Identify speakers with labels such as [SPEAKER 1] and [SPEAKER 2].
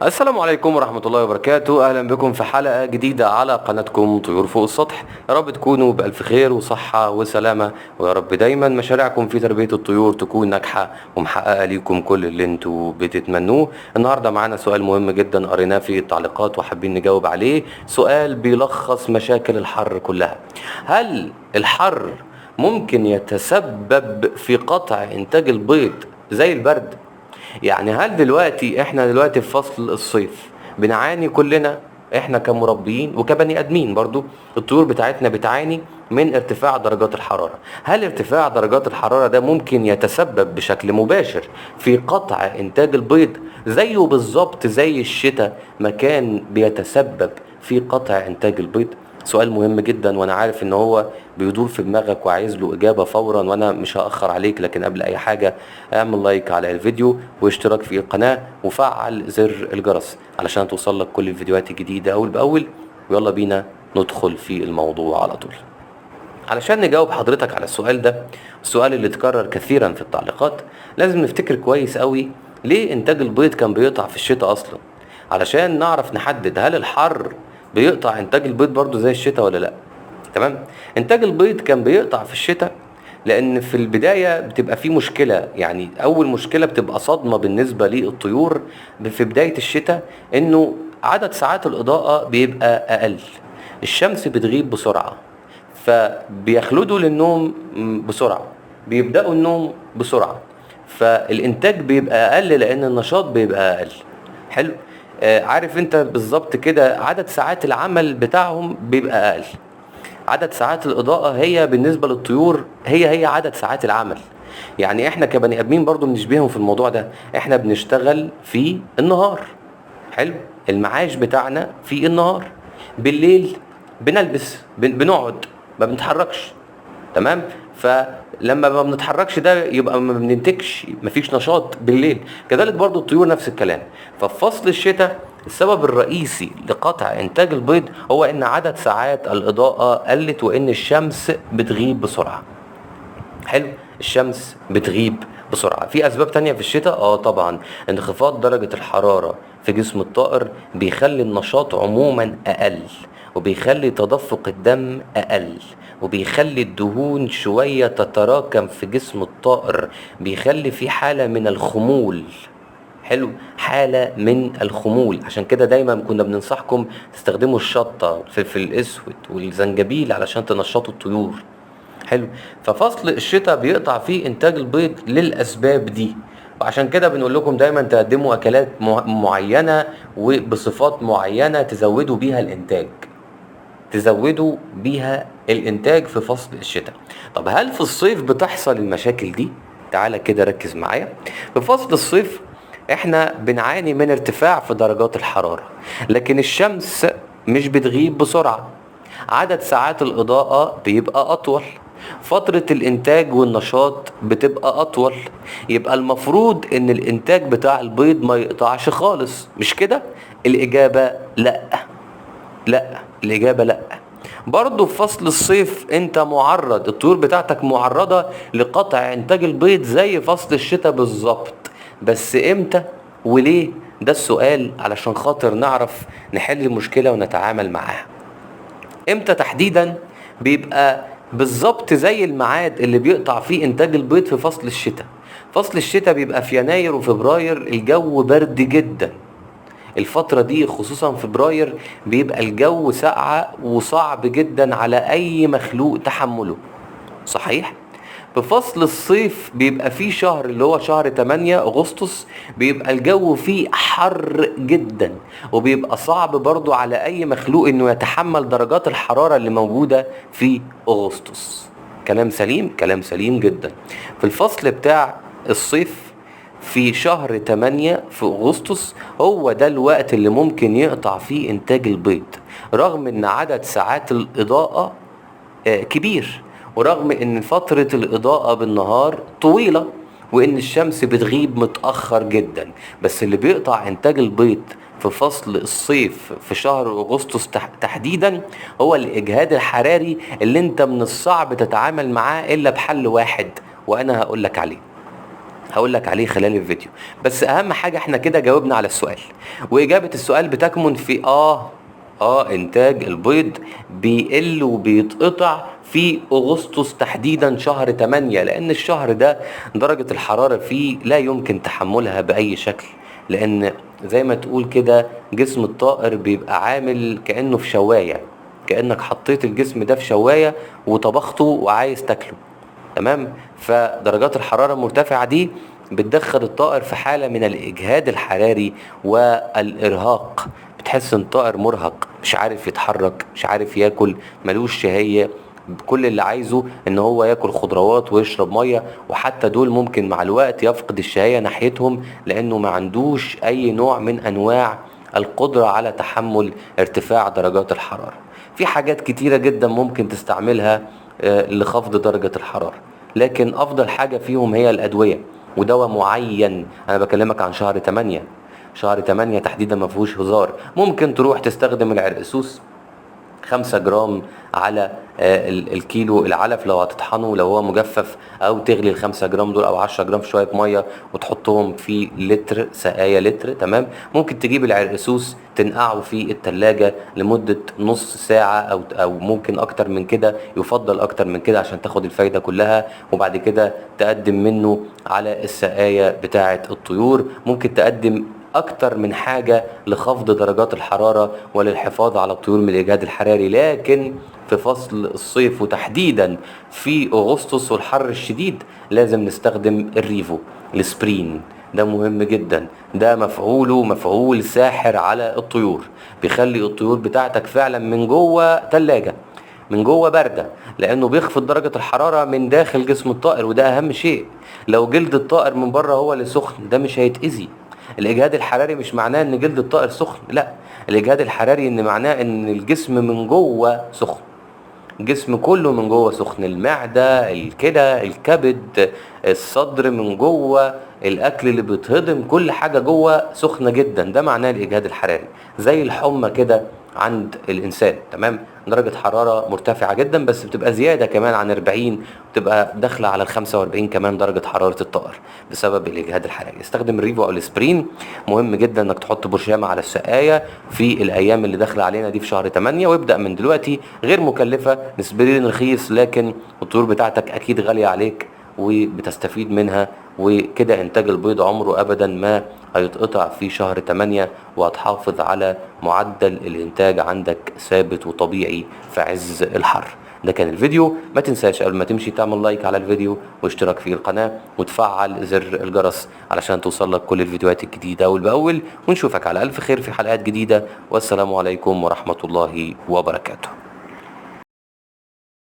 [SPEAKER 1] السلام عليكم ورحمة الله وبركاته. أهلا بكم في حلقة جديدة على قناتكم طيور فوق السطح. يا رب تكونوا بألف خير وصحة وسلامة، ويا رب دايما مشاريعكم في تربية الطيور تكون ناجحة ومحققة ليكم كل اللي انتوا بتتمنوه. النهاردة معانا سؤال مهم جدا قريناه في التعليقات وحابين نجاوب عليه. سؤال بيلخص مشاكل الحر كلها. هل الحر ممكن يتسبب في قطع إنتاج البيض زي البرد؟ يعني هل احنا دلوقتي في فصل الصيف بنعاني كلنا، احنا كمربيين وكبني ادمين برضو الطيور بتاعتنا بتعاني من ارتفاع درجات الحرارة. هل ارتفاع درجات الحرارة ده ممكن يتسبب بشكل مباشر في قطع انتاج البيض زيه بالظبط زي الشتاء ما كان بيتسبب في قطع انتاج البيض؟ سؤال مهم جدا، وانا عارف ان هو بيدور في دماغك وعايز له اجابة فورا، وانا مش هأخر عليك. لكن قبل اي حاجة اعمل لايك على الفيديو واشتراك في القناة وفعل زر الجرس علشان توصل لك كل الفيديوهات الجديدة اول باول. ويلا بينا ندخل في الموضوع على طول. علشان نجاوب حضرتك على السؤال ده، السؤال اللي اتكرر كثيرا في التعليقات، لازم نفتكر كويس قوي ليه انتاج البيض كان بيقطع في الشتاء اصلا، علشان نعرف نحدد هل الحر بيقطع انتاج البيض برضو زي الشتاء ولا لا. تمام. انتاج البيض كان بيقطع في الشتاء لان في البداية بتبقى في مشكلة، يعني اول مشكلة بتبقى صدمة بالنسبة للطيور في بداية الشتاء، انه عدد ساعات الاضاءة بيبقى اقل، الشمس بتغيب بسرعة، فبيخلدوا للنوم بسرعة، بيبدأوا النوم بسرعة، فالإنتاج بيبقى أقل لأن النشاط بيبقى أقل. حلو. عارف انت بالظبط كده عدد ساعات العمل بتاعهم بيبقى أقل. عدد ساعات الإضاءة هي بالنسبة للطيور هي عدد ساعات العمل. يعني احنا كبني آدمين برضو بنشبههم في الموضوع ده، احنا بنشتغل في النهار. حلو. المعاش بتاعنا في النهار. بالليل بنلبس بنقعد ما بنتحركش. تمام. فلما ما بنتحركش ده يبقى ما بننتجش، مفيش نشاط بالليل. كذلك برضو الطيور نفس الكلام. ففي فصل الشتاء السبب الرئيسي لقطع انتاج البيض هو ان عدد ساعات الاضاءة قلت وان الشمس بتغيب بسرعة. حلو. الشمس بتغيب بسرعة. في أسباب تانية في الشتاء طبعا انخفاض درجة الحرارة في جسم الطائر بيخلي النشاط عموما أقل، وبيخلي تدفق الدم أقل، وبيخلي الدهون شوية تتراكم في جسم الطائر، بيخلي في حالة من الخمول. حلو. حالة من الخمول. عشان كده دايما كنا بننصحكم تستخدموا الشطة والفلفل الأسود والزنجبيل علشان تنشطوا الطيور. حلو. ففصل الشتاء بيقطع فيه انتاج البيض للاسباب دي، وعشان كده بنقول لكم دايما تقدموا اكلات معينه وبصفات معينه تزودوا بيها الانتاج في فصل الشتاء. طب هل في الصيف بتحصل المشاكل دي؟ تعالى كده ركز معايا. في فصل الصيف احنا بنعاني من ارتفاع في درجات الحراره، لكن الشمس مش بتغيب بسرعه، عدد ساعات الإضاءة بيبقى أطول، فترة الإنتاج والنشاط بتبقى أطول. يبقى المفروض إن الإنتاج بتاع البيض ما يقطعش خالص، مش كده؟ الإجابة لأ. لأ، الإجابة لأ. برضو في فصل الصيف انت معرض، الطيور بتاعتك معرضة لقطع انتاج البيض زي فصل الشتاء بالظبط. بس امتى وليه؟ ده السؤال علشان خاطر نعرف نحل المشكلة ونتعامل معاها. امتى تحديدا بيبقى بالظبط زي الميعاد اللي بيقطع فيه انتاج البيض في فصل الشتاء؟ فصل الشتاء بيبقى في يناير وفبراير، الجو برد جدا. الفترة دي خصوصا فبراير بيبقى الجو ساقعة وصعب جدا على اي مخلوق تحمله. صحيح. في فصل الصيف بيبقى فيه شهر اللي هو شهر 8 أغسطس، بيبقى الجو فيه حر جدا، وبيبقى صعب برضو على أي مخلوق إنه يتحمل درجات الحرارة اللي موجودة في أغسطس. كلام سليم، كلام سليم جدا. في الفصل بتاع الصيف في شهر 8 في أغسطس هو ده الوقت اللي ممكن يقطع فيه إنتاج البيض، رغم إن عدد ساعات الإضاءة كبير، ورغم ان فترة الاضاءة بالنهار طويلة، وان الشمس بتغيب متأخر جدا. بس اللي بيقطع انتاج البيض في فصل الصيف في شهر اغسطس تحديدا هو الاجهاد الحراري اللي انت من الصعب تتعامل معاه الا بحل واحد، وانا هقولك عليه. هقول لك عليه خلال الفيديو. بس اهم حاجة احنا كده جاوبنا على السؤال، واجابة السؤال بتكمن في انتاج البيض بيقل وبيتقطع في اغسطس تحديدا شهر 8، لان الشهر ده درجة الحرارة فيه لا يمكن تحملها باي شكل، لان زي ما تقول كده جسم الطائر بيبقى عامل كأنه في شواية، كأنك حطيت الجسم ده في شواية وطبخته وعايز تاكله. تمام. فدرجات الحرارة المرتفعة دي بتدخل الطائر في حالة من الإجهاد الحراري والإرهاق. بتحس ان الطائر مرهق، مش عارف يتحرك، مش عارف ياكل، ملوش شهية. كل اللي عايزه ان هو ياكل خضروات ويشرب مية، وحتى دول ممكن مع الوقت يفقد الشهية ناحيتهم، لانه ما عندوش اي نوع من انواع القدرة على تحمل ارتفاع درجات الحرارة. في حاجات كتيرة جدا ممكن تستعملها لخفض درجة الحرارة، لكن افضل حاجة فيهم هي الادوية، ودواء معين. انا بكلمك عن شهر 8. شهر 8 تحديدا ما فيهوش هزار. ممكن تروح تستخدم العرقسوس 5 جرام على الكيلو العلف لو هتطحنه، لو هو مجفف، او تغلي ال5 جرام دول او 10 جرام في شويه ميه وتحطهم في لتر سقايه لتر. تمام. ممكن تجيب العرقسوس تنقعه في التلاجة لمده نص ساعه او ممكن اكتر من كده، يفضل اكتر من كده عشان تاخد الفايده كلها، وبعد كده تقدم منه على السقايه بتاعه الطيور. ممكن تقدم اكتر من حاجة لخفض درجات الحرارة وللحفاظ على الطيور من الاجهاد الحراري، لكن في فصل الصيف وتحديدا في اغسطس والحر الشديد لازم نستخدم الريفو السبرين. ده مهم جدا، ده مفعوله مفعول ساحر على الطيور، بيخلي الطيور بتاعتك فعلا من جوه تلاجة، من جوه باردة، لانه بيخفض درجة الحرارة من داخل جسم الطائر، وده اهم شيء. لو جلد الطائر من بره هو اللي سخن ده مش هيتأذي. الاجهاد الحراري مش معناه ان جلد الطائر سخن، لا، الاجهاد الحراري ان معناه ان الجسم من جوه سخن، الجسم كله من جوه سخن، المعدة، الكلى، الكبد، الصدر من جوه، الاكل اللي بيتهضم، كل حاجة جوه سخنة جدا. ده معناه الاجهاد الحراري، زي الحمى كده عند الانسان. تمام. درجة حرارة مرتفعة جدا، بس بتبقى زيادة كمان عن 40، بتبقى داخلة على ال 45 كمان درجة حرارة الطائر بسبب الاجهاد الحراري. استخدم الريفو او الاسبرين. مهم جدا انك تحط برشامة على السقاية في الايام اللي داخلة علينا دي في شهر 8، وابدأ من دلوقتي. غير مكلفة، نسبيا رخيص، لكن الطيور بتاعتك اكيد غالية عليك وبتستفيد منها، وكده انتاج البيض عمره ابدا ما هيتقطع في شهر 8، وهتحافظ على معدل الانتاج عندك ثابت وطبيعي في عز الحر. ده كان الفيديو. ما تنساش قبل ما تمشي تعمل لايك على الفيديو واشتراك في القناة وتفعل زر الجرس علشان توصلك كل الفيديوهات الجديدة أول بأول، ونشوفك على ألف خير في حلقات جديدة، والسلام عليكم ورحمة الله وبركاته.